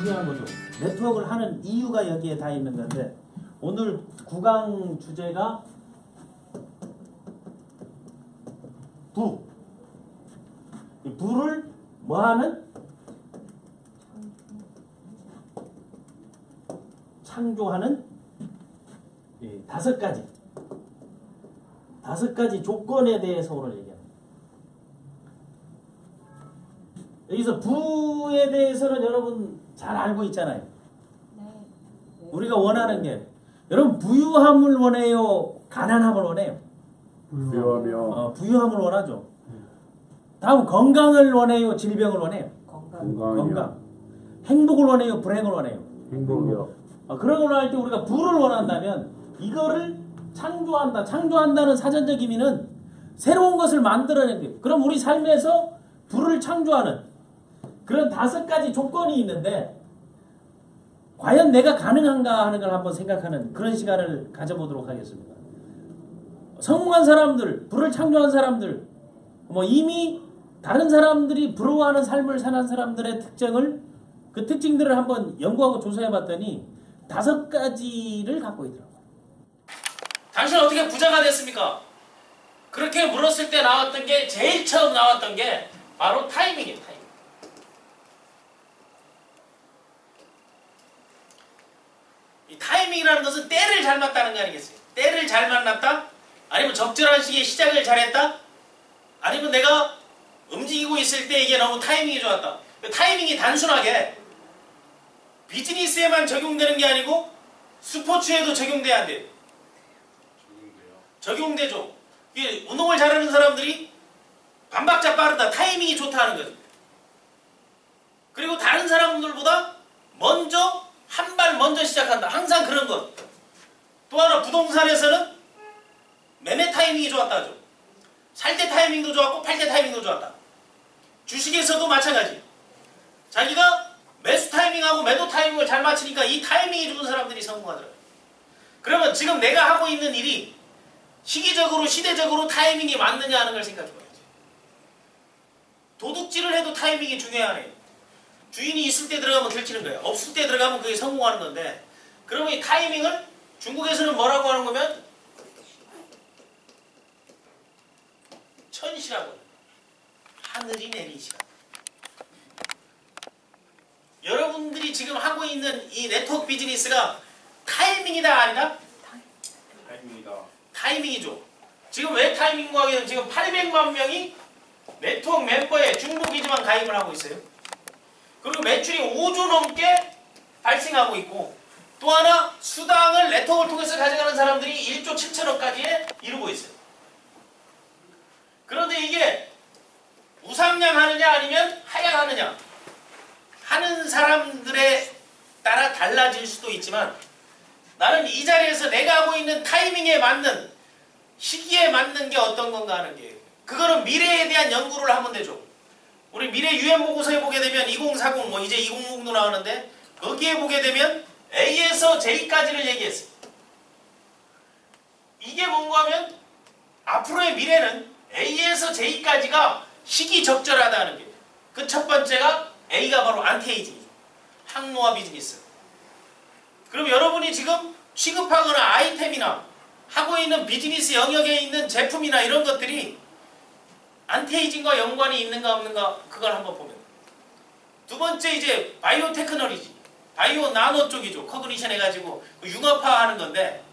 중요한 거죠. 네트워크를 하는 이유가 여기에 다 있는 건데 오늘 9강 주제가 부. 이 부를 뭐하는? 창조하는 다섯 가지 조건에 대해서 오늘 얘기합니다. 여기서 부에 대해서는 여러분 잘 알고 있잖아요. 네. 우리가 원하는 게 여러분 부유함을 원해요? 가난함을 원해요? 부유함을 원하죠. 다음 건강을 원해요? 질병을 원해요? 건강. 행복을 원해요? 불행을 원해요? 행복이요. 그런 걸 할 때 우리가 부를 원한다면 이거를 창조한다. 창조한다는 사전적 의미는 새로운 것을 만들어내는 거예요. 그럼 우리 삶에서 부를 창조하는 그런 다섯 가지 조건이 있는데 과연 내가 가능한가 하는 걸 한번 생각하는 그런 시간을 가져보도록 하겠습니다. 성공한 사람들, 부를 창조한 사람들, 이미 다른 사람들이 부러워하는 삶을 사는 사람들의 그 특징들을 한번 연구하고 조사해봤더니 다섯 가지를 갖고 있더라고요. 당신은 어떻게 부자가 됐습니까? 그렇게 물었을 때 나왔던 게 제일 처음 나왔던 게 바로 타이밍이에요. 타이밍. 이 타이밍이라는 것은 때를 잘 맞다는 게 아니겠어요? 때를 잘 만났다? 아니면 적절한 시기에 시작을 잘했다? 아니면 내가 움직이고 있을 때 이게 너무 타이밍이 좋았다. 타이밍이 단순하게 비즈니스에만 적용되는 게 아니고 스포츠에도 적용돼야 안 돼요. 적용되죠. 이게 운동을 잘하는 사람들이 반박자 빠르다. 타이밍이 좋다는 거죠. 그리고 다른 사람들보다 한 발 먼저 시작한다. 항상 그런 것. 또 하나 부동산에서는 매매 타이밍이 좋았다 하죠. 살 때 타이밍도 좋았고 팔 때 타이밍도 좋았다. 주식에서도 마찬가지. 자기가 매수 타이밍하고 매도 타이밍을 잘 맞추니까 이 타이밍이 좋은 사람들이 성공하더라고요. 그러면 지금 내가 하고 있는 일이 시기적으로 시대적으로 타이밍이 맞느냐 하는 걸 생각해봐야지. 도둑질을 해도 타이밍이 중요하네요. 주인이 있을 때 들어가면 들키는 거예요. 없을 때 들어가면 그게 성공하는 건데 그러면 이 타이밍을 중국에서는 뭐라고 하는 거면 천시라고 해요. 하늘이 내린 시간. 여러분들이 지금 하고 있는 이 네트워크 비즈니스가 타이밍이다 아니다? 타이밍이다. 타이밍이죠. 지금 왜 타이밍과 하게 되면 지금 800만 명이 네트워크 멤버에 중복이지만 가입을 하고 있어요. 그리고 매출이 5조 넘게 발생하고 있고 또 하나 수당을 네트워크를 통해서 가져가는 사람들이 1조 7천억까지에 이루고 있어요. 그런데 이게 우상향 하느냐 아니면 하향하느냐 하는 사람들에 따라 달라질 수도 있지만 나는 이 자리에서 내가 하고 있는 타이밍에 맞는 시기에 맞는 게 어떤 건가 하는 게 그거는 미래에 대한 연구를 하면 되죠. 우리 미래 유엔 보고서에 보게 되면 2040 이제 2060도 나오는데 거기에 보게 되면 A에서 J까지를 얘기했어요. 이게 뭔가 하면 앞으로의 미래는 A에서 J까지가 시기적절하다는 게 그 첫 번째가 A가 바로 안티에이징이죠. 항노화 비즈니스. 그럼 여러분이 지금 취급하거나 아이템이나 하고 있는 비즈니스 영역에 있는 제품이나 이런 것들이 안티에이징과 연관이 있는가 없는가 그걸 한번 보면 두 번째 이제 바이오 테크놀로지 바이오 나노 쪽이죠. 커그니션 해가지고 융합화하는 건데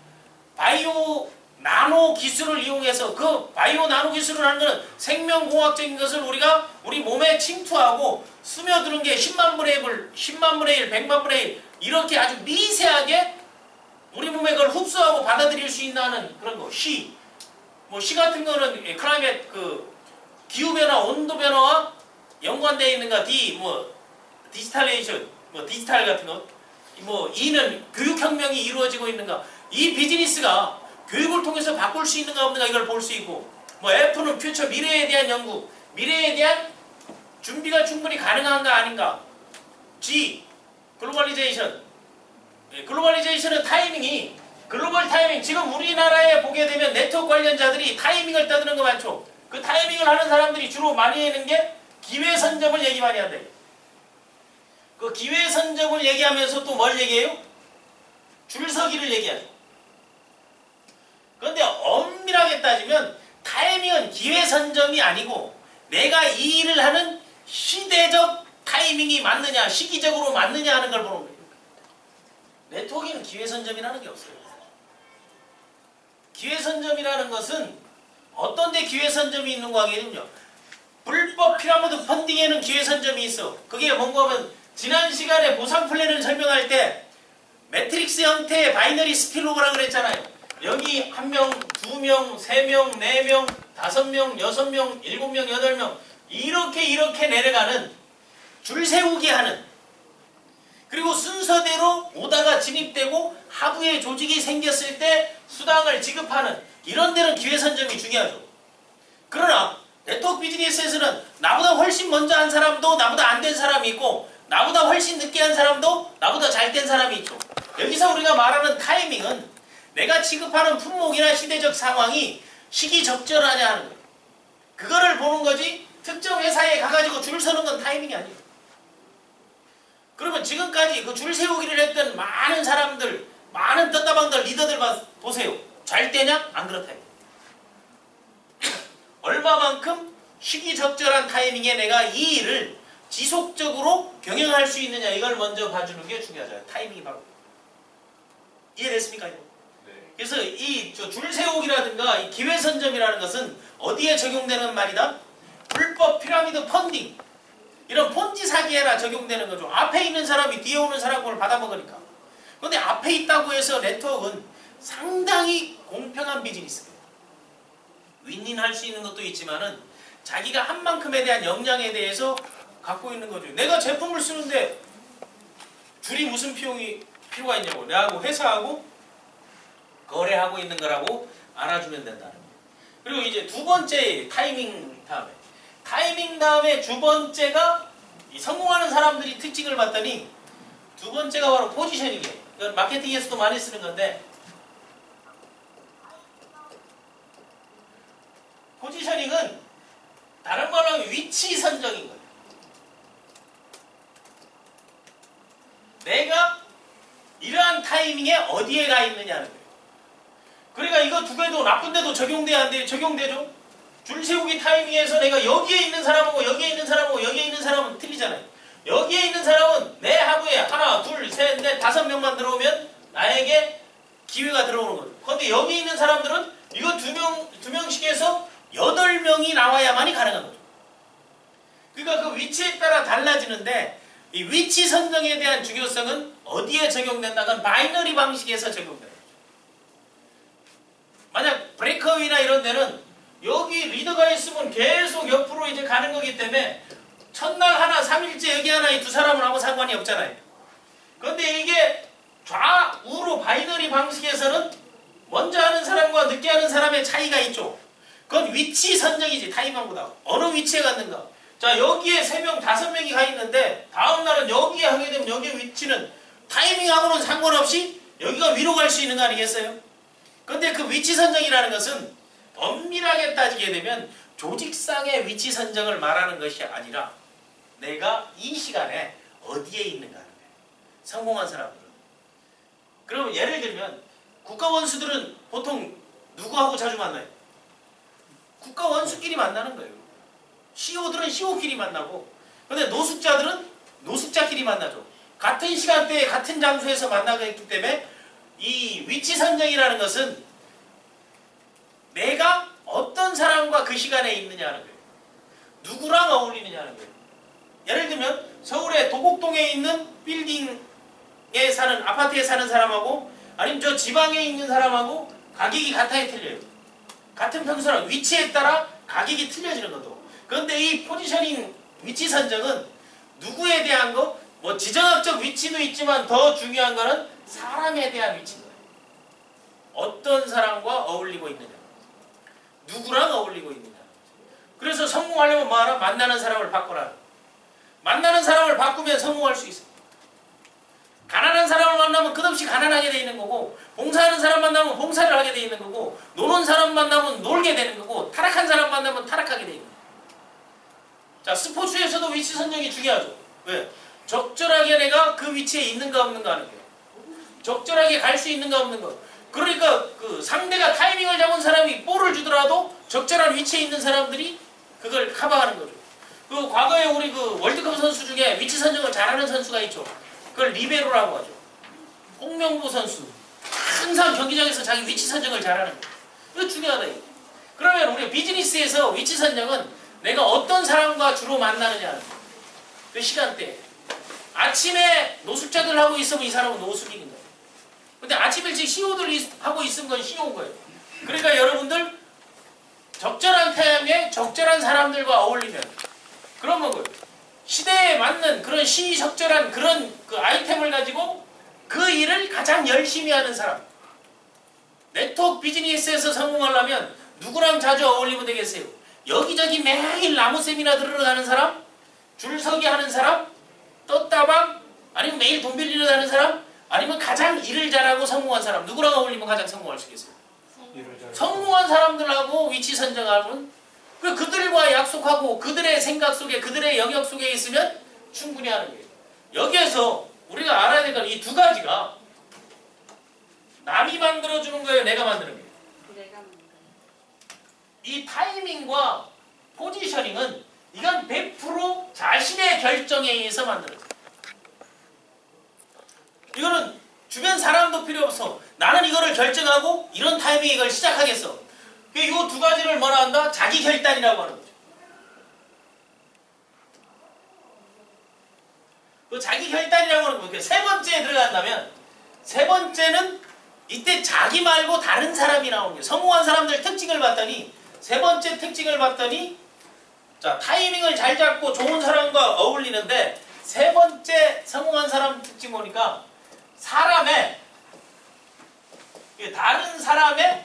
바이오 나노 기술을 이용해서 그 바이오 나노 기술을 하는 것은 생명공학적인 것을 우리가 우리 몸에 침투하고 스며드는 게 10만 분의 1, 10만 분의 1, 100만 분의 1 이렇게 아주 미세하게 우리 몸에 그걸 흡수하고 받아들일 수 있는 그런 거. 시 같은 거는 클라이밋 기후변화, 온도변화와 연관되어 있는가. 디지털레이션, 디지털 같은 것. E는 교육혁명이 이루어지고 있는가. 이 비즈니스가 교육을 통해서 바꿀 수 있는가 없는가 이걸 볼 수 있고 F는 퓨처 미래에 대한 연구, 미래에 대한 준비가 충분히 가능한가 아닌가. G, 글로벌리제이션. 글로벌리제이션은 타이밍이 글로벌 타이밍 지금 우리나라에 보게 되면 네트워크 관련자들이 타이밍을 떠드는 거 많죠. 그 타이밍을 하는 사람들이 주로 많이 하는 게 기회 선점을 얘기 많이 한대. 그 기회 선점을 얘기하면서 또 뭘 얘기해요? 줄서기를 얘기하죠. 그런데 엄밀하게 따지면 타이밍은 기회 선점이 아니고 내가 이 일을 하는 시대적 타이밍이 맞느냐, 시기적으로 맞느냐 하는 걸 보는 거예요. 네트워킹은 기회 선점이라는 게 없어요. 기회 선점이라는 것은 어떤 데 기회 선점이 있는 거 하겠는요. 불법 피라미드 펀딩에는 기회 선점이 있어. 그게 뭔가 하면 지난 시간에 보상 플랜을 설명할 때 매트릭스 형태의 바이너리 스피노그라 그랬잖아요. 여기 1명, 2명, 3명, 4명, 5명, 6명, 7명, 8명 이렇게 내려가는 줄 세우기 하는, 그리고 순서대로 오다가 진입되고 하부에 조직이 생겼을 때 수당을 지급하는 이런 데는 기회 선점이 중요하죠. 그러나 네트워크 비즈니스에서는 나보다 훨씬 먼저 한 사람도 나보다 안 된 사람이 있고 나보다 훨씬 늦게 한 사람도 나보다 잘 된 사람이 있죠. 여기서 우리가 말하는 타이밍은 내가 지급하는 품목이나 시대적 상황이 시기적절하냐 하는 거예요. 그거를 보는 거지 특정 회사에 가가지고 줄 서는 건 타이밍이 아니에요. 그러면 지금까지 그 줄 세우기를 했던 많은 사람들, 많은 떴다방들, 리더들 보세요. 잘 되냐? 안 그렇다. 얼마만큼 시기적절한 타이밍에 내가 이 일을 지속적으로 경영할 수 있느냐, 이걸 먼저 봐주는 게 중요하죠. 타이밍이 바로. 이해됐습니까? 네. 그래서 이 줄 세우기라든가 이 기회 선점이라는 것은 어디에 적용되는 말이다? 불법 피라미드 펀딩, 이런 폰지 사기에나 적용되는 거죠. 앞에 있는 사람이 뒤에 오는 사람 걸 받아먹으니까. 그런데 앞에 있다고 해서 네트워크는 상당히 공평한 비즈니스예요. 윈윈할 수 있는 것도 있지만은 자기가 한 만큼에 대한 역량에 대해서 갖고 있는 거죠. 내가 제품을 쓰는데 줄이 무슨 필요가 있냐고. 내하고 회사하고 거래하고 있는 거라고 알아주면 된다는 거예요. 그리고 이제 두 번째 타이밍 다음에. 타이밍 다음에 두 번째가 이 성공하는 사람들이 특징을 봤더니 두 번째가 바로 포지셔닝이에요. 이건 마케팅에서도 많이 쓰는 건데, 포지셔닝은 다른 말로 하면 위치 선정인 거예요. 내가 이러한 타이밍에 어디에 가 있느냐는 거예요. 그러니까 이거 두 개도 나쁜 데도 적용돼야 안 돼요? 적용되죠? 줄 세우기 타이밍에서 내가 여기에 있는 사람하고 여기에 있는 사람하고 여기에 있는 사람은 틀리잖아요. 여기에 있는 사람은 내 하부에 하나, 둘, 셋, 넷, 5명만 들어오면 나에게 기회가 들어오는 거죠. 그런데 여기 있는 사람들은 이거 두 명씩에서 8명이 나와야만이 가능한 거죠. 그러니까 그 위치에 따라 달라지는데 이 위치 선정에 대한 중요성은 어디에 적용된다건 바이너리 방식에서 적용돼요. 만약 브레이크어웨이나 이런 데는 여기 리더가 있으면 계속 옆으로 이제 가는 거기 때문에 첫날 하나, 3일째 여기 하나 이 두 사람은 아무 상관이 없잖아요. 그런데 이게 좌우로 바이너리 방식에서는 먼저 하는 사람과 늦게 하는 사람의 차이가 있죠. 그건 위치 선정이지, 타이밍보다. 어느 위치에 갔는가. 자, 여기에 3명, 5명이 가 있는데 다음날은 여기에 하게 되면 여기의 위치는 타이밍하고는 상관없이 여기가 위로 갈 수 있는 거 아니겠어요? 그런데 그 위치 선정이라는 것은 엄밀하게 따지게 되면 조직상의 위치 선정을 말하는 것이 아니라 내가 이 시간에 어디에 있는가 하는 거예요. 성공한 사람들은. 그러면 예를 들면 국가원수들은 보통 누구하고 자주 만나요? 국가원수끼리 만나는 거예요. CEO들은 CEO끼리 만나고, 그런데 노숙자들은 노숙자끼리 만나죠. 같은 시간대에 같은 장소에서 만나게 했기 때문에 이 위치 선정이라는 것은 내가 어떤 사람과 그 시간에 있느냐는 거예요. 누구랑 어울리느냐는 거예요. 예를 들면 서울의 도곡동에 있는 빌딩에 사는, 아파트에 사는 사람하고 아니면 저 지방에 있는 사람하고 가격이 같아야 틀려요. 같은 평수랑 위치에 따라 가격이 틀려지는 것도. 그런데 이 포지셔닝 위치 선정은 누구에 대한 거, 뭐 지정학적 위치도 있지만 더 중요한 거는 사람에 대한 위치인 거예요. 어떤 사람과 어울리고 있느냐, 누구랑 어울리고 있느냐. 그래서 성공하려면 뭐하라? 만나는 사람을 바꿔라. 만나는 사람을 바꾸면 성공할 수 있어요. 가난한 사람을 만나면 끝없이 가난하게 돼 있는 거고, 봉사하는 사람 만나면 봉사를 하게 돼 있는 거고, 노는 사람 만나면 놀게 되는 거고, 타락한 사람 만나면 타락하게 돼 있는 거예요. 자, 스포츠에서도 위치 선정이 중요하죠. 왜? 적절하게 내가 그 위치에 있는가 없는가 하는 거예요. 적절하게 갈 수 있는가 없는가. 그러니까 그 상대가 타이밍을 잡은 사람이 볼을 주더라도 적절한 위치에 있는 사람들이 그걸 커버하는 거죠. 그 과거에 우리 그 월드컵 선수 중에 위치 선정을 잘하는 선수가 있죠. 그걸 리베로라고 하죠. 홍명보 선수. 항상 경기장에서 자기 위치 선정을 잘하는 거예요. 이거 중요하다. 이거. 그러면 우리 비즈니스에서 위치 선정은 내가 어떤 사람과 주로 만나느냐. 그 시간대. 아침에 노숙자들 하고 있으면 이 사람은 노숙인 거예요. 근데 아침 일찍 CEO들 하고 있으면 건 CEO인 거예요. 그러니까 여러분들 적절한 타임에 적절한 사람들과 어울리면 그러면 그 시대에 맞는 그런 시적절한 그런 그 아이템을 가지고 그 일을 가장 열심히 하는 사람. 네트워크 비즈니스에서 성공하려면 누구랑 자주 어울리면 되겠어요? 여기저기 매일 나무 세미나 들으러 사람? 줄서기 하는 사람? 떴다방? 아니면 매일 돈 빌리러 다니는 사람? 아니면 가장 일을 잘하고 성공한 사람? 누구랑 어울리면 가장 성공할 수 있겠어요? 성공한 사람들하고 위치 선정하면 그들과 약속하고 그들의 생각 속에 그들의 영역 속에 있으면 충분히 하는 거예요. 여기에서 우리가 알아야 될 건 이 두 가지가 남이 만들어주는 거예요? 내가 만드는 거예요? 내가 만든 거예요. 이 타이밍과 포지셔닝은 이건 100% 자신의 결정에 의해서 만들어져요. 이거는 주변 사람도 필요 없어. 나는 이거를 결정하고 이런 타이밍에 이걸 시작하겠어. 이거 두 가지를 뭐라 한다? 자기 결단이라고 하는 거죠. 그 자기 결단이라고 하는 거예요. 세 번째에 들어간다면 세 번째는 이때 자기 말고 다른 사람이 나오는 거예요. 성공한 사람들 특징을 봤더니 세 번째 특징을 봤더니 자 타이밍을 잘 잡고 좋은 사람과 어울리는데 세 번째 성공한 사람 특징 보니까 다른 사람의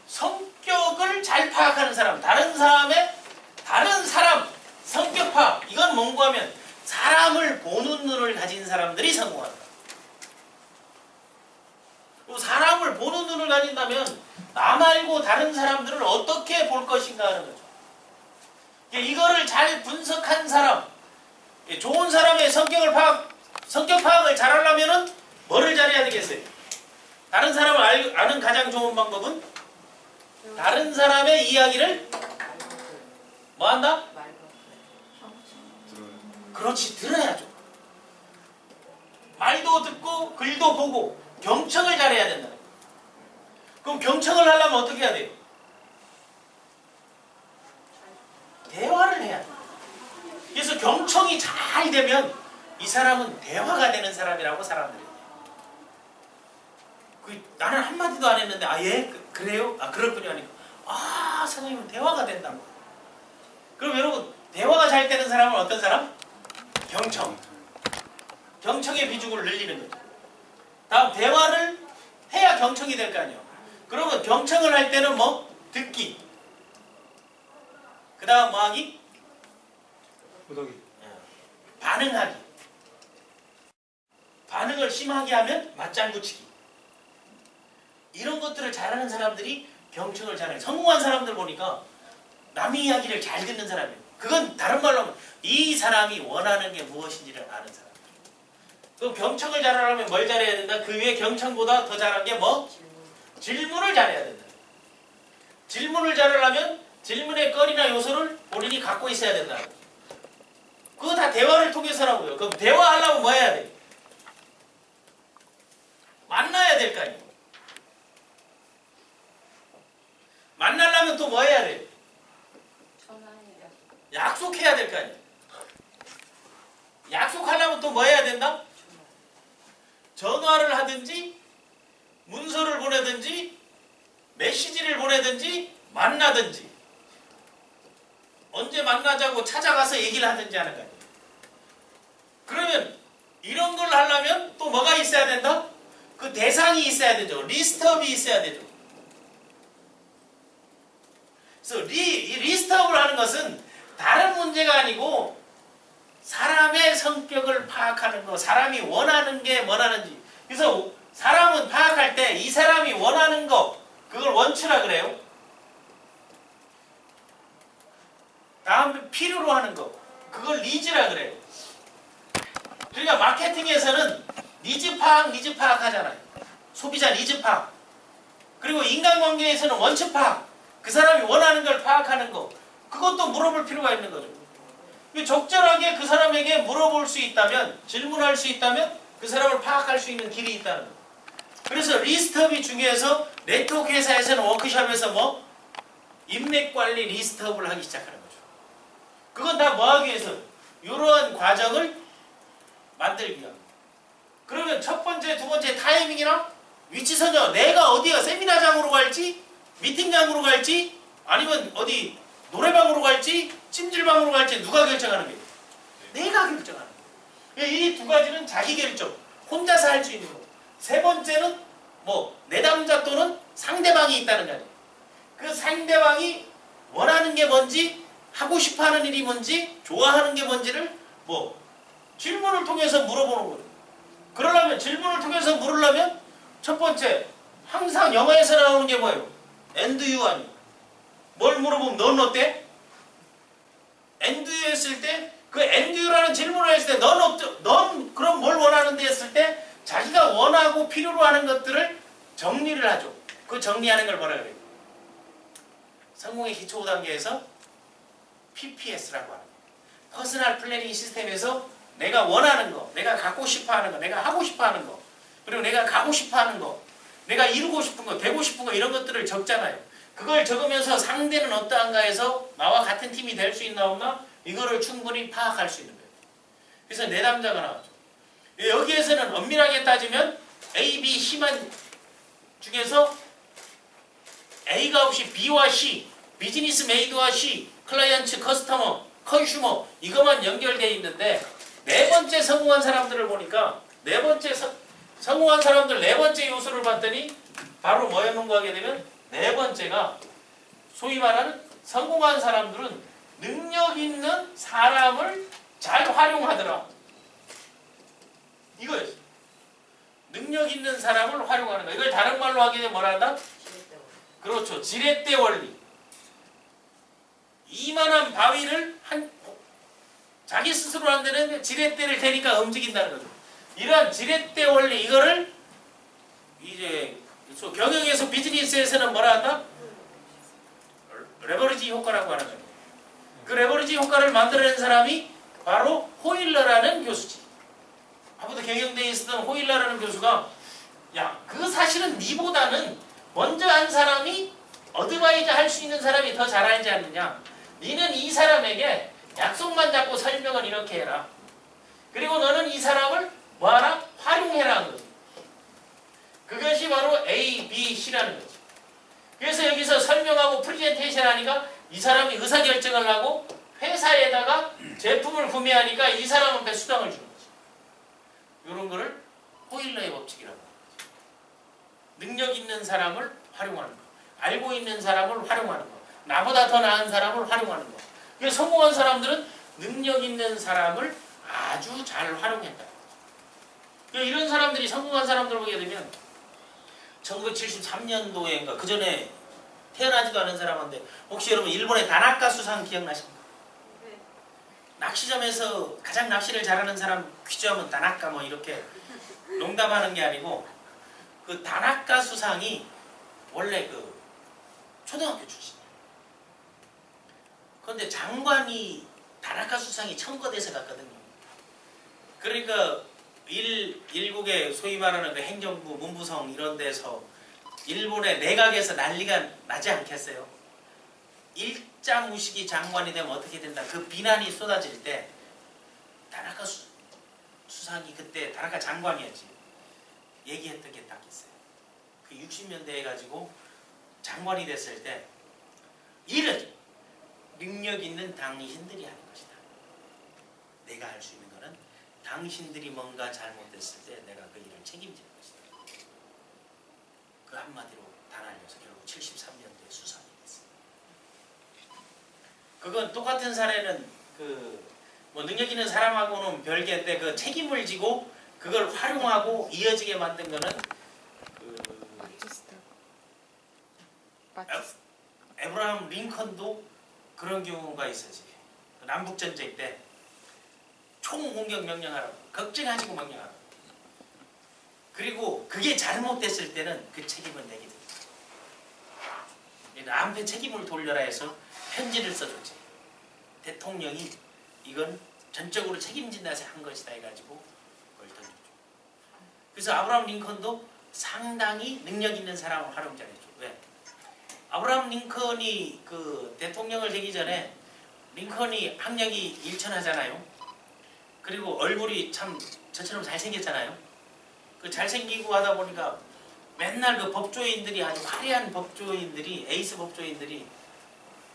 성격을 잘 파악하는 사람, 다른 사람 성격 파악. 이건 뭔가 하면 사람을 보는 눈을 가진 사람들이 성공한다. 사람을 보는 눈을 가진다면 나 말고 다른 사람들을 어떻게 볼 것인가 하는 거죠. 이거를 잘 분석한 사람, 좋은 사람의 성격 파악을 잘하려면은 뭐를 잘해야 되겠어요? 다른 사람을 아는 가장 좋은 방법은 다른 사람의 이야기를 뭐 한다? 그렇지, 들어야죠. 말도 듣고 글도 보고 경청을 잘해야 된다. 그럼 경청을 하려면 어떻게 해야 돼요? 대화를 해야 돼요. 그래서 경청이 잘 되면 이 사람은 대화가 되는 사람이라고 사람들이 나는 한마디도 안 했는데 예? 그래요? 그렇군요 하니까 사장님은 대화가 된다고. 그럼 여러분 대화가 잘 되는 사람은 어떤 사람? 경청의 비중을 늘리는 거죠. 다음 대화를 해야 경청이 될 거 아니에요. 그러면 경청을 할 때는 뭐? 듣기. 그 다음 뭐 하기? 반응하기. 반응을 심하게 하면 맞장구 치기. 이런 것들을 잘하는 사람들이 경청을 잘해요. 성공한 사람들 보니까 남의 이야기를 잘 듣는 사람이에요. 그건 다른 말로 하면 이 사람이 원하는 게 무엇인지를 아는 사람. 그럼 경청을 잘하려면 뭘 잘해야 된다? 그 위에 경청보다 더 잘한 게 뭐? 질문을 잘해야 된다. 질문을 잘하려면 질문의 거리나 요소를 본인이 갖고 있어야 된다. 그거 다 대화를 통해서라고요. 그럼 대화하려면 뭐 해야 돼? 만나야 될 거 아니에요. 만나려면 또 뭐 해야 돼? 약속해야 될 거 아니에요. 약속하려면 또 뭐 해야 된다? 전화를 하든지 문서를 보내든지 메시지를 보내든지 만나든지 언제 만나자고 찾아가서 얘기를 하든지 하는 거 아니에요. 그러면 이런 걸 하려면 또 뭐가 있어야 된다? 그 대상이 있어야 되죠. 리스트업이 있어야 되죠. 그래서 이 리스트업을 하는 것은 다른 문제가 아니고 사람의 성격을 파악하는 거, 사람이 원하는 게 뭐라는지. 그래서 사람은 파악할 때 이 사람이 원하는 거, 그걸 원추라 그래요. 다음에 필요로 하는 거, 그걸 니즈라 그래요. 그러니까 마케팅에서는 니즈 파악 하잖아요. 소비자 니즈 파악. 그리고 인간관계에서는 원칙 파악. 그 사람이 원하는 걸 파악하는 거. 그것도 물어볼 필요가 있는 거죠. 적절하게 그 사람에게 물어볼 수 있다면, 질문할 수 있다면 그 사람을 파악할 수 있는 길이 있다는 거예요. 그래서 리스트업이 중요해서 네트워크 회사에서는 워크숍에서 뭐 인맥관리 리스트업을 하기 시작하는 거죠. 그건 다 뭐 하기 위해서? 이러한 과정을 만들기 위함입니다. 그러면 첫 번째, 두 번째 타이밍이나 위치 선정, 내가 어디가 세미나장으로 갈지, 미팅장으로 갈지, 아니면 어디 노래방으로 갈지, 찜질방으로 갈지 누가 결정하는 거예요? 내가 결정하는 거예요. 이 두 가지는 자기 결정, 혼자서 할 수 있는 거고. 세 번째는 뭐 내담자 또는 상대방이 있다는 거 아니에요. 그 상대방이 원하는 게 뭔지, 하고 싶어하는 일이 뭔지, 좋아하는 게 뭔지를 뭐 질문을 통해서 물어보는 거예요. 그러려면 질문을 통해서 물으려면 첫 번째, 항상 영어에서 나오는 게 뭐예요? And you 아니에요. 뭘 물어보면 넌 어때? And you 했을 때 그 and you라는 질문을 했을 때 넌 그럼 뭘 원하는데 했을 때 자기가 원하고 필요로 하는 것들을 정리를 하죠. 그 정리하는 걸 뭐라 그래요? 성공의 기초 단계에서 PPS라고 합니다. 퍼스널 플래닝 시스템에서 내가 원하는 거, 내가 갖고 싶어 하는 거, 내가 하고 싶어 하는 거, 그리고 내가 가고 싶어 하는 거, 내가 이루고 싶은 거, 되고 싶은 거 이런 것들을 적잖아요. 그걸 적으면서 상대는 어떠한가 해서 나와 같은 팀이 될 수 있나 없나 이거를 충분히 파악할 수 있는 거예요. 그래서 내담자가 나왔죠. 여기에서는 엄밀하게 따지면 A, B, C만 중에서 A가 없이 B와 C, 비즈니스 메이드와 C, 클라이언트, 커스터머, 컨슈머 이것만 연결되어 있는데 네 번째 성공한 사람들을 보니까 네 번째 성공한 사람들 네 번째 요소를 봤더니 바로 뭐였는가 하게 되면 네 번째가 소위 말하는 성공한 사람들은 능력 있는 사람을 잘 활용하더라. 이거였어요. 능력 있는 사람을 활용하는 거. 이걸 다른 말로 하게 되면 뭐라 한다? 그렇죠. 지렛대 원리. 이만한 바위를 자기 스스로 안 되는 지렛대를 대니까 움직인다는 거죠. 이러한 지렛대 원리 이거를 이제 경영에서 비즈니스에서는 뭐라 한다? 레버리지 효과라고 하는 거예요. 그 레버리지 효과를 만들어낸 사람이 바로 호일러라는 교수지. 아무도 경영대에 있었던 호일러라는 교수가 야, 그 사실은 니보다는 먼저 한 사람이 어드바이저 할 수 있는 사람이 더 잘 알지 않느냐. 니는 이 사람에게 약속만 잡고 설명을 이렇게 해라. 그리고 너는 이 사람을 뭐하라? 활용해라 하는 거지. 그것이 바로 A, B, C라는 거지. 그래서 여기서 설명하고 프레젠테이션 하니까 이 사람이 의사결정을 하고 회사에다가 제품을 구매하니까 이 사람한테 수당을 주는 거지. 이런 거를 호일러의 법칙이라고 하는 거지. 능력 있는 사람을 활용하는 거. 알고 있는 사람을 활용하는 거. 나보다 더 나은 사람을 활용하는 거. 그래서 성공한 사람들은 능력 있는 사람을 아주 잘 활용했다. 이런 사람들이 성공한 사람들 보게 되면 1973년도에인가 그 전에 태어나지도 않은 사람인데 혹시 여러분 일본의 다나카 수상 기억나십니까? 네. 낚시점에서 가장 낚시를 잘하는 사람 퀴즈하면 다나카 뭐 이렇게 농담하는 게 아니고 그 다나카 수상이 원래 그 초등학교 출신이에요. 그런데 장관이 다나카 수상이 청거대에서 갔거든요. 그러니까 일국의 소위 말하는 그 행정부, 문부성 이런 데서 일본의 내각에서 난리가 나지 않겠어요? 일자무식이 장관이 되면 어떻게 된다. 그 비난이 쏟아질 때 다나카 수상이 그때 다나카 장관이었지. 얘기했던 게 딱 있어요. 그 60년대 해가지고 장관이 됐을 때 일은 능력 있는 당신들이 하는 것이다. 내가 할 수 있는 거는 당신들이 뭔가 잘못됐을 때 내가 그 일을 책임지는 것이다. 그 한마디로 다 날려서 결국 73년도에 수상이 됐어요. 그건 똑같은 사례는 그 뭐 능력 있는 사람하고는 별개인데 그 책임을 지고 그걸 활용하고 이어지게 만든 거는 그 에브라함 링컨도 그런 경우가 있어지. 남북 전쟁 때 총공격 명령하라고. 걱정하시고 명령하라고. 그리고 그게 잘못됐을 때는 그 책임은 내게 됩니다. 나한테 책임을 돌려라 해서 편지를 써줬지. 대통령이 이건 전적으로 책임진다 해서 한 것이다 해가지고 그걸 던져줘. 그래서 아브라함 링컨도 상당히 능력 있는 사람을 활용 잘했죠. 왜? 아브라함 링컨이 그 대통령을 되기 전에 링컨이 학력이 일천하잖아요. 그리고 얼굴이 참 저처럼 잘생겼잖아요. 그 잘생기고 하다 보니까 맨날 그 법조인들이 아주 화려한 법조인들이 에이스 법조인들이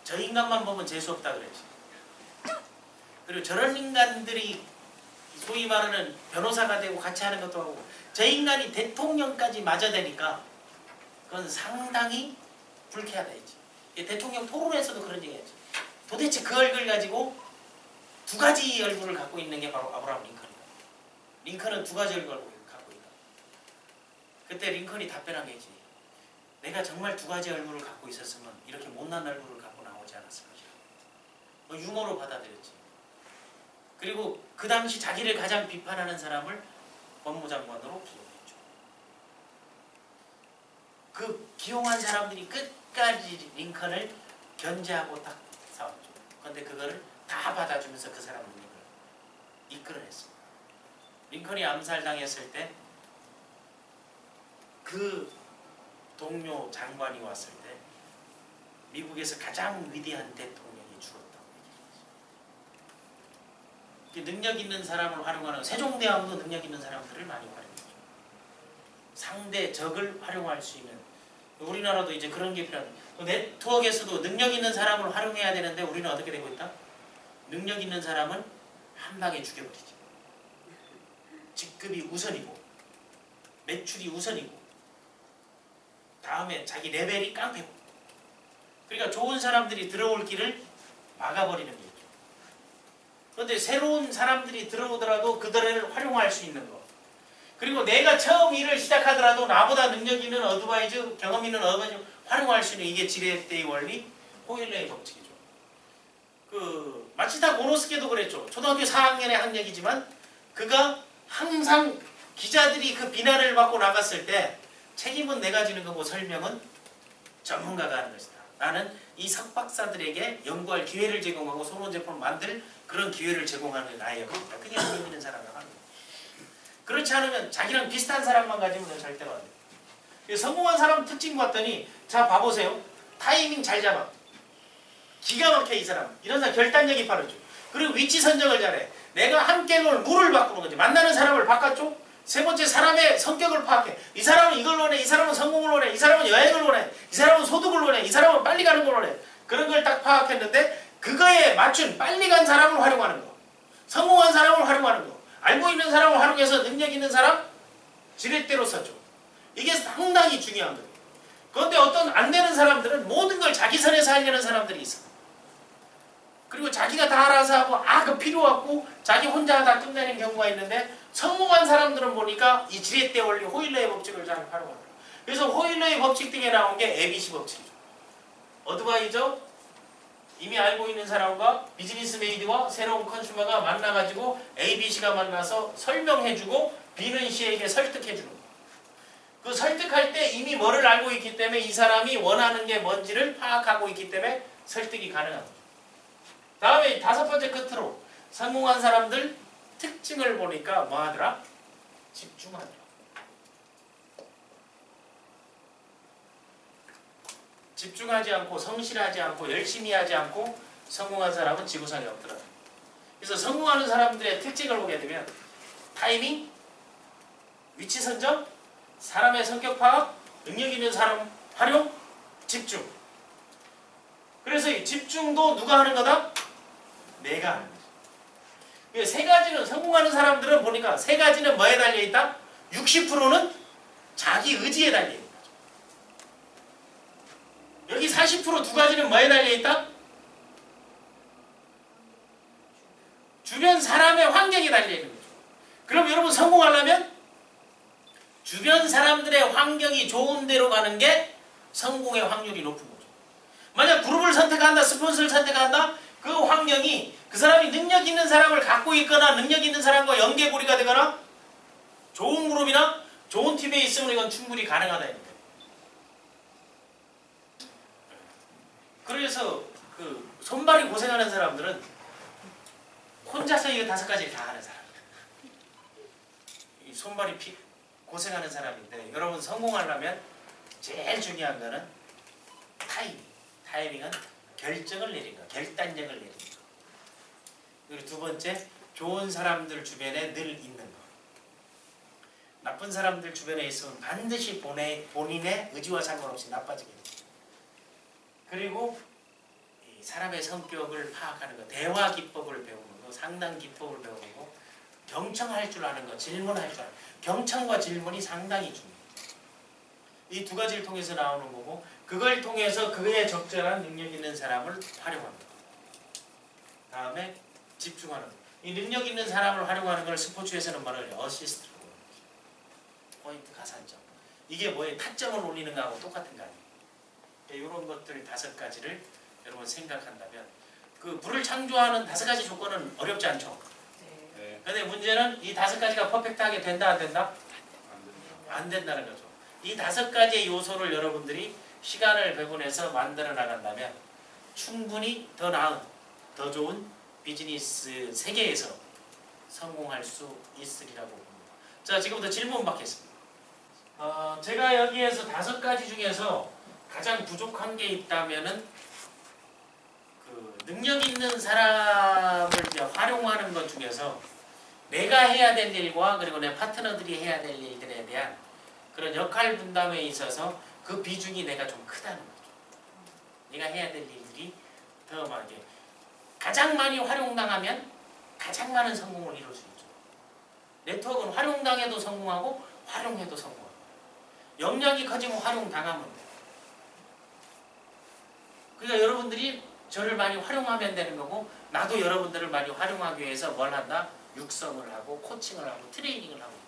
저 인간만 보면 재수없다 그랬지. 그리고 저런 인간들이 소위 말하는 변호사가 되고 같이 하는 것도 하고 저 인간이 대통령까지 맞아대니까 그건 상당히 불쾌하다 했지. 대통령 토론에서도 그런 얘기 했지. 도대체 그 얼굴 가지고 두 가지 얼굴을 갖고 있는 게 바로 아브라함 링컨이다. 링컨은 두 가지 얼굴을 갖고 있다. 그때 링컨이 답변한 게 있지. 내가 정말 두 가지 얼굴을 갖고 있었으면 이렇게 못난 얼굴을 갖고 나오지 않았을 것이야. 유머로 받아들였지. 그리고 그 당시 자기를 가장 비판하는 사람을 법무장관으로 기용했죠. 그 기용한 사람들이 끝까지 링컨을 견제하고 딱 싸웠죠. 그런데 그거를 다 받아주면서 그 사람 능력을 이끌어냈습니다. 링컨이 암살당했을 때 그 동료 장관이 왔을 때 미국에서 가장 위대한 대통령이 죽었다고 얘기했어요. 능력 있는 사람을 활용하는 세종대왕도 능력 있는 사람들을 많이 활용했죠. 상대 적을 활용할 수 있는 우리나라도 이제 그런 게 필요합니다. 네트워크에서도 능력 있는 사람을 활용해야 되는데 우리는 어떻게 되고 있다? 능력 있는 사람은 한 방에 죽여버리지. 직급이 우선이고 매출이 우선이고 다음에 자기 레벨이 깡패고 그러니까 좋은 사람들이 들어올 길을 막아버리는 거죠. 그런데 새로운 사람들이 들어오더라도 그들을 활용할 수 있는 거 그리고 내가 처음 일을 시작하더라도 나보다 능력 있는 어드바이저 경험 있는 어드바이저 활용할 수 있는 이게 지렛대의 원리 호일러의 법칙이죠. 그 마치다 고노스케도 그랬죠. 초등학교 4학년의 학력이지만 그가 항상 기자들이 그 비난을 받고 나갔을 때 책임은 내가 지는 거고 설명은 전문가가 하는 것이다. 나는 이 석박사들에게 연구할 기회를 제공하고 소론 제품을 만들 그런 기회를 제공하는 게 나의 역할이다. 그게 능력 있는 사람을 하는 거예요. 그렇지 않으면 자기랑 비슷한 사람만 가지면 절대로 안 돼요. 성공한 사람 특징 봤더니 자 봐보세요. 타이밍 잘 잡아. 기가 막혀 이 사람. 이런 사람 결단력이 빠르죠. 그리고 위치 선정을 잘해. 내가 함께 놀 물을 바꾸는 거지. 만나는 사람을 바꿨죠. 세 번째 사람의 성격을 파악해. 이 사람은 이걸 원해. 이 사람은 성공을 원해. 이 사람은 여행을 원해. 이 사람은 소득을 원해. 이 사람은 빨리 가는 걸 원해. 그런 걸 딱 파악했는데 그거에 맞춘 빨리 간 사람을 활용하는 거. 성공한 사람을 활용하는 거. 알고 있는 사람을 활용해서 능력 있는 사람 지렛대로 썼죠. 이게 상당히 중요한 거예요. 그런데 어떤 안 되는 사람들은 모든 걸 자기 선에서 하려는 사람들이 있어. 그리고 자기가 다 알아서 하고 그 필요 없고 자기 혼자 다 끝내는 경우가 있는데 성공한 사람들은 보니까 이 지렛대 원리 호일러의 법칙을 잘 활용하더라고요. 그래서 호일러의 법칙 등에 나온 게 ABC 법칙이죠. 어드바이저 이미 알고 있는 사람과 비즈니스 메이드와 새로운 컨슈머가 만나가지고 ABC가 만나서 설명해주고 B는 C에게 설득해주는 거예요. 그 설득할 때 이미 뭐를 알고 있기 때문에 이 사람이 원하는 게 뭔지를 파악하고 있기 때문에 설득이 가능한 거죠. 다음에 다섯 번째 끝으로 성공한 사람들 특징을 보니까 뭐 하더라? 집중하더라. 집중하지 않고 성실하지 않고 열심히 하지 않고 성공한 사람은 지구상에 없더라. 그래서 성공하는 사람들의 특징을 보게 되면 타이밍, 위치 선정, 사람의 성격 파악, 능력 있는 사람 활용, 집중. 그래서 이 집중도 누가 하는 거다? 내가 하는 거지. 세 가지는 성공하는 사람들은 보니까 세 가지는 뭐에 달려있다? 60%는 자기 의지에 달려있는 거죠. 여기 40% 두 가지는 뭐에 달려있다? 주변 사람의 환경에 달려있는 거죠. 그럼 여러분 성공하려면 주변 사람들의 환경이 좋은 데로 가는 게 성공의 확률이 높은 거죠. 만약 그룹을 선택한다, 스폰서를 선택한다, 그 환경이 그 그 사람이 능력 있는 사람을 갖고 있거나 능력 있는 사람과 연계고리가 되거나 좋은 그룹이나 좋은 팀에 있으면 이건 충분히 가능하다는 거예요. 그래서 그 손발이 고생하는 사람들은 혼자서 이거 5가지를 다 하는 사람. 이 손발이 고생하는 사람인데 여러분 성공하려면 제일 중요한 거는 타이밍. 타이밍은 결정을 내리는 거, 결단력을 내리는 거. 그리고 두 번째, 좋은 사람들 주변에 늘 있는 거. 나쁜 사람들 주변에 있으면 반드시 본인의 의지와 상관없이 나빠지게 돼요. 그리고 이 사람의 성격을 파악하는 거, 대화 기법을 배우는 거, 상담 기법을 배우는 거, 경청할 줄 아는 거, 질문할 줄 아는 거. 경청과 질문이 상당히 중요해요. 이 두 가지를 통해서 나오는 거고 그걸 통해서 그에 적절한 능력 있는 사람을 활용하는 거. 다음에 집중하는 거. 이 능력 있는 사람을 활용하는 걸 스포츠에서는 말을 어시스트라고 합니다. 포인트 가산점. 이게 뭐예요? 타점을 올리는 거하고 똑같은 거 아니에요. 이런 것들 5가지를 여러분 생각한다면 그 불을 창조하는 5가지 조건은 어렵지 않죠? 네. 근데 문제는 이 5가지가 퍼펙트하게 된다 안 된다? 안 된다는 거죠. 이 5가지의 요소를 여러분들이 시간을 배분해서 만들어 나간다면 충분히 더 나은, 더 좋은 비즈니스 세계에서 성공할 수 있으리라고 봅니다. 자, 지금부터 질문 받겠습니다. 제가 여기에서 5가지 중에서 가장 부족한 게 있다면은 그 능력 있는 사람을 이제 활용하는 것 중에서 내가 해야 될 일과 그리고 내 파트너들이 해야 될 일들에 대한 그런 역할 분담에 있어서 그 비중이 내가 좀 크다는 거죠. 내가 해야 될 일들이 더 많게 가장 많이 활용당하면 가장 많은 성공을 이룰 수 있죠. 네트워크는 활용당해도 성공하고 활용해도 성공하고 역량이 커지면 활용당하면 돼요. 그러니까 여러분들이 저를 많이 활용하면 되는 거고 나도 여러분들을 많이 활용하기 위해서 뭘 한다? 육성을 하고 코칭을 하고 트레이닝을 하고 있다.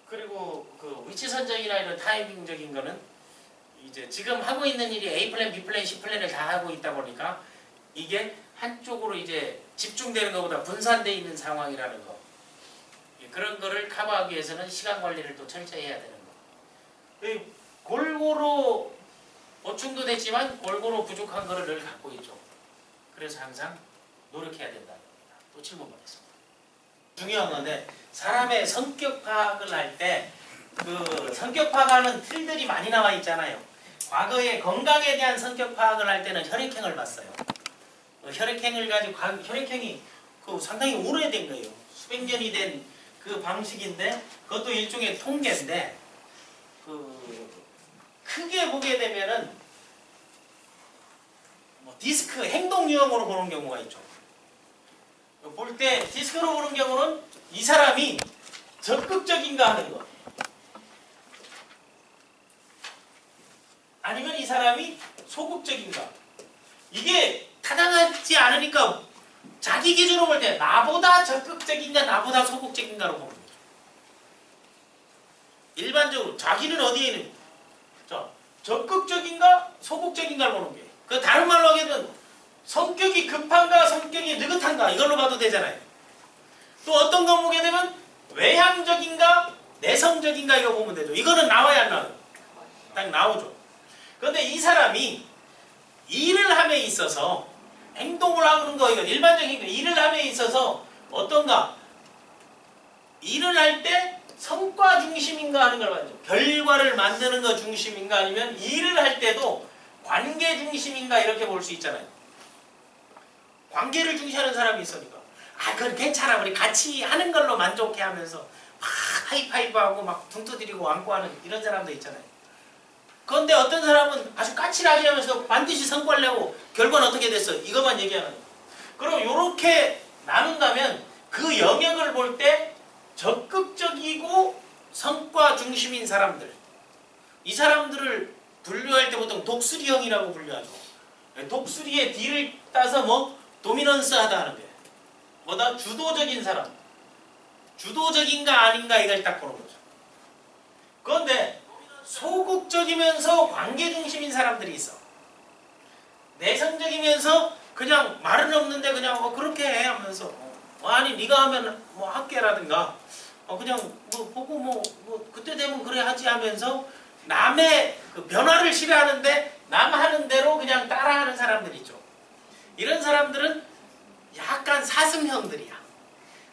그리고 그 위치 선정이나 이런 타이밍적인 거는 이제 지금 하고 있는 일이 A 플랜, B 플랜, C 플랜을 다 하고 있다 보니까 이게 한쪽으로 이제 집중되는 것보다 분산되어 있는 상황이라는 거. 그런 거를 커버하기 위해서는 시간 관리를 또 철저히 해야 되는 거. 골고루 보충도 됐지만 골고루 부족한 거를 늘 갖고 있죠. 그래서 항상 노력해야 된다는 겁니다. 또 질문 받겠습니다. 중요한 건데 사람의 성격 파악을 할 때 그 성격 파악하는 틀들이 많이 나와 있잖아요. 과거에 건강에 대한 성격 파악을 할 때는 혈액형을 봤어요. 혈액형을 가지고 혈액형이 그 상당히 오래된 거예요. 수백 년이 된 그 방식인데 그것도 일종의 통계인데 그 크게 보게 되면은 뭐 디스크 행동 유형으로 보는 경우가 있죠. 볼 때 디스크로 보는 경우는 이 사람이 적극적인가 하는 거. 아니면 이 사람이 소극적인가. 이게 타당하지 않으니까 자기 기준으로 볼 때 나보다 적극적인가 나보다 소극적인가로 보는 거죠. 일반적으로 자기는 어디에 있는 자, 적극적인가 소극적인가를 보는 거예요. 그 다른 말로 하게 되면 성격이 급한가 성격이 느긋한가 이걸로 봐도 되잖아요. 또 어떤 거 보게 되면 외향적인가 내성적인가 이거 보면 되죠. 이거는 나와야 안 나와요? 딱 나오죠. 그런데 이 사람이 일을 함에 있어서 행동을 하는 거 이건 일반적인 거 일을 함에 있어서 어떤가 일을 할 때 성과 중심인가 하는 걸 봐야죠. 결과를 만드는 거 중심인가 아니면 일을 할 때도 관계 중심인가 이렇게 볼 수 있잖아요. 관계를 중시하는 사람이 있으니까 그건 괜찮아 우리 같이 하는 걸로 만족해 하면서 막 하이파이브하고 막 등 두드리고 안고 하는 이런 사람도 있잖아요. 그런데 어떤 사람은 아주 까칠하게 하면서 반드시 성과를 내고 결과는 어떻게 됐어 이것만 얘기하는 거예요. 그럼 이렇게 나눈다면 그 영역을 볼 때 적극적이고 성과 중심인 사람들 이 사람들을 분류할 때 보통 독수리형이라고 분류하죠. 독수리의 뒤를 따서 뭐 도미넌스 하다 하는 거예요. 뭐다? 주도적인 사람. 주도적인가 아닌가 이걸 딱 보는 거죠. 그런데 소극적이면서 관계 중심인 사람들이 있어. 내성적이면서 그냥 말은 없는데 그냥 그렇게 해 하면서 아니 네가 하면 뭐 할게라든가 그냥 뭐 보고 뭐 그때 되면 그래 하지 하면서 남의 그 변화를 싫어하는데 남 하는 대로 그냥 따라하는 사람들 있죠. 이런 사람들은 약간 사슴형들이야.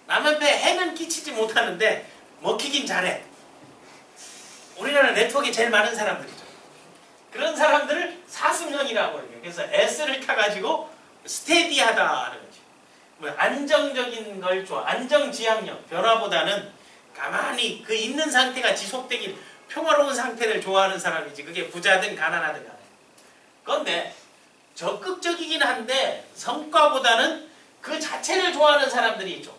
남한테 해는 끼치지 못하는데 먹히긴 잘해. 우리나라 네트워크에 제일 많은 사람들이죠. 그런 사람들을 사슴형이라고 해요. 그래서 S를 타가지고 스테디하다는 거지. 뭐 안정적인 걸 좋아. 안정지향형. 변화보다는 가만히 그 있는 상태가 지속되길 평화로운 상태를 좋아하는 사람이지. 그게 부자든 가난하든 간에. 그런데 적극적이긴 한데 성과보다는 그 자체를 좋아하는 사람들이 있죠.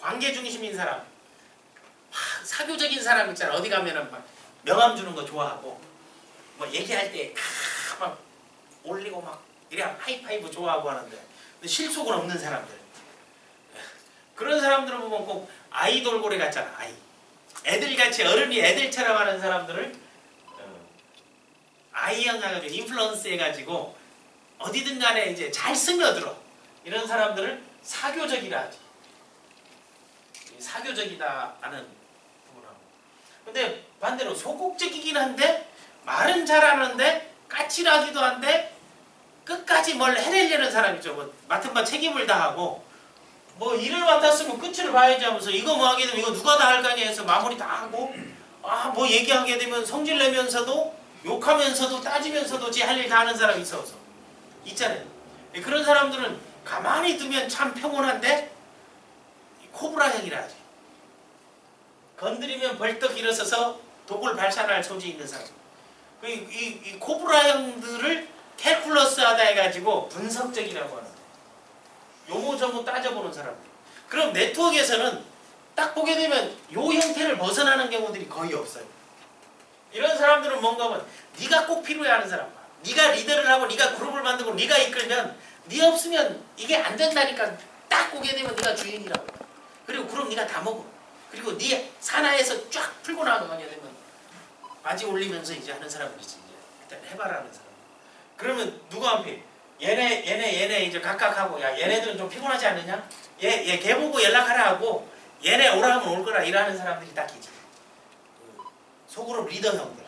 관계 중심인 사람. 막 사교적인 사람 있잖아. 어디 가면은 막 명함 주는 거 좋아하고 뭐 얘기할 때 막 올리고 막 이래 하이파이브 좋아하고 하는데 실속은 없는 사람들. 그런 사람들을 보면 꼭 아이돌고래 같잖아. 애들같이 어른이 애들처럼 하는 사람들을 아이형 해가지고 인플루언스 해가지고 어디든 간에 이제 잘 스며들어. 이런 사람들을 사교적이라 하지. 사교적이다 하는 부분하고. 근데 반대로 소극적이긴 한데 말은 잘하는데 까칠하기도 한데 끝까지 뭘 해내려는 사람이죠. 뭐 맡은 바 책임을 다하고 뭐 일을 맡았으면 끝을 봐야지 하면서 이거 뭐 하게 되면 이거 누가 다 할 거냐 해서 마무리 다 하고 뭐 얘기하게 되면 성질 내면서도 욕하면서도 따지면서도 지 할 일 다 하는 사람이 있어서 있잖아요. 그런 사람들은 가만히 두면 참 평온한데 코브라형이라 하지. 건드리면 벌떡 일어서서 독을 발산할 소지 있는 사람. 이 코브라형들을 캘쿨러스 하다 해가지고 분석적이라고 하는데 요모저모 따져보는 사람들. 그럼 네트워크에서는 딱 보게 되면 요 형태를 벗어나는 경우들이 거의 없어요. 이런 사람들은 뭔가 하면 네가 꼭 필요해 하는 사람. 네가 리더를 하고 네가 그룹을 만들고 네가 이끌면 네 없으면 이게 안 된다니까 딱 보게 되면 네가 주인이라고. 그리고 그럼 네가 다 먹어. 그리고 네 산하에서 쫙 풀고 나가게 되면 바지 올리면서 이제 하는 사람들이지. 이제 일단 해봐라 하는 사람. 그러면 누가 앞에 얘네 이제 각각 하고 야 얘네들은 좀 피곤하지 않느냐? 걔 보고 연락하라 하고 얘네 오라 하면 올 거라 일하는 사람들이 딱 있지. 소그룹 리더형들.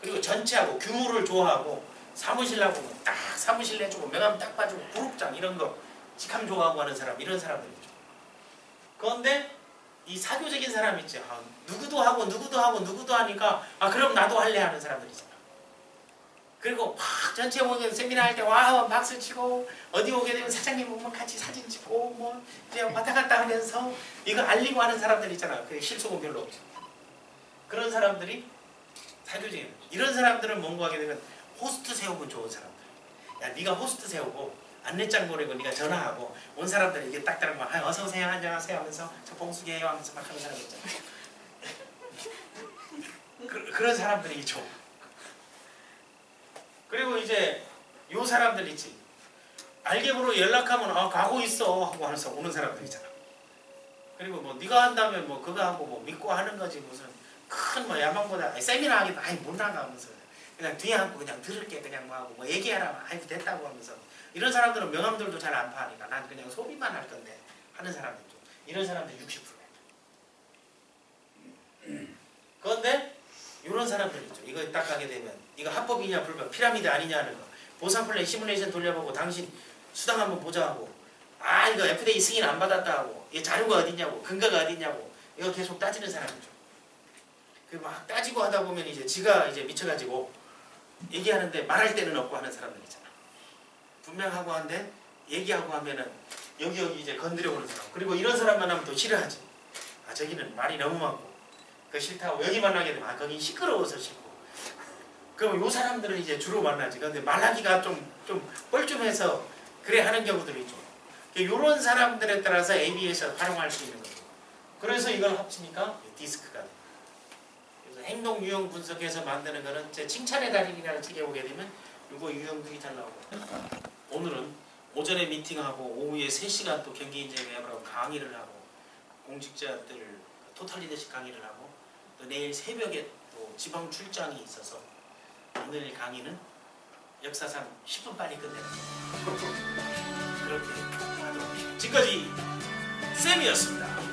그리고 전체하고 규모를 좋아하고 사무실 하고 딱 사무실 내주고 명함 딱 봐주고 그룹장 이런 거 직함 좋아하고 하는 사람 이런 사람들이죠. 그런데 이 사교적인 사람 있지. 누구도 하고 누구도 하고 누구도 하니까 그럼 나도 할래 하는 사람들이잖아. 그리고 막 전체 모든 세미나 할 때 와 박수 치고 어디 오게 되면 사장님 오면 같이 사진 찍고 뭐 이제 왔다 갔다 하면서 이거 알리고 하는 사람들 있잖아. 그 실속은 별로 없지. 그런 사람들이 사교적인. 이런 사람들은 뭔가 하게 되면 호스트 세우면 좋은 사람들. 야 네가 호스트 세우고 안내장 보내고 네가 전화하고 온 사람들 이게 딱 따라고 어서 오세요 안녕하세요 하면서 저 봉숙이에요 하면서 막 하는 사람 있잖아. 그런 사람들이 있죠. 그리고 이제 요 사람들 있지. 알geb로 연락하면 가고 있어 하고 하면서 오는 사람들 있잖아. 그리고 뭐 네가 한다면 뭐 그거 하고 뭐 믿고 하는 거지 무슨 큰 뭐 야망보다 세미나 하기도 못 나가 하면서 그냥 뒤에 앉고 그냥 들을게 그냥 뭐 하고 뭐 얘기하라 됐다고 하면서 이런 사람들은 명함들도 잘 안 파니까 난 그냥 소비만 할 건데 하는 사람들 좀 이런 사람들 60%. 그런데 이런 사람들 있죠. 이거 딱 하게 되면 이거 합법이냐 불법 피라미드 아니냐 하는 거 보상 플랜 시뮬레이션 돌려보고 당신 수당 한번 보자 하고 이거 FDA 승인 안 받았다 하고 이 자료가 어딨냐고 근거가 어딨냐고 이거 계속 따지는 사람이죠. 그 막 따지고 하다 보면 이제 지가 이제 미쳐가지고 얘기하는데 말할 데는 없고 하는 사람들 있잖아. 분명하고 한데 얘기하고 하면은 여기 이제 건드려오는 사람. 그리고 이런 사람만 하면 또 싫어하지. 저기는 말이 너무 많고 그 싫다고 여기 만나게 되면 거기 시끄러워서 싫고. 그럼 요 사람들은 이제 주로 만나지. 근데 말하기가 좀 뻘쭘해서 그래 하는 경우들이 있죠. 요런 사람들에 따라서 AB에서 활용할 수 있는 거죠. 그래서 이걸 합치니까 디스크가 돼요. 그래서 행동 유형 분석해서 만드는 거는 제 칭찬의 달인이라는 책에 오게 되면 요거 유형들이 잘 나오고. 오늘은 오전에 미팅하고 오후에 3시간 또 경기 인재개발하고 강의를 하고 공직자들 토탈 리더십 강의를 하고 또 내일 새벽에 또 지방 출장이 있어서 오늘 강의는 역사상 10분 빨리 끝내는 거. 그렇게 하도록 하십시오. 지금까지 쌤이었습니다.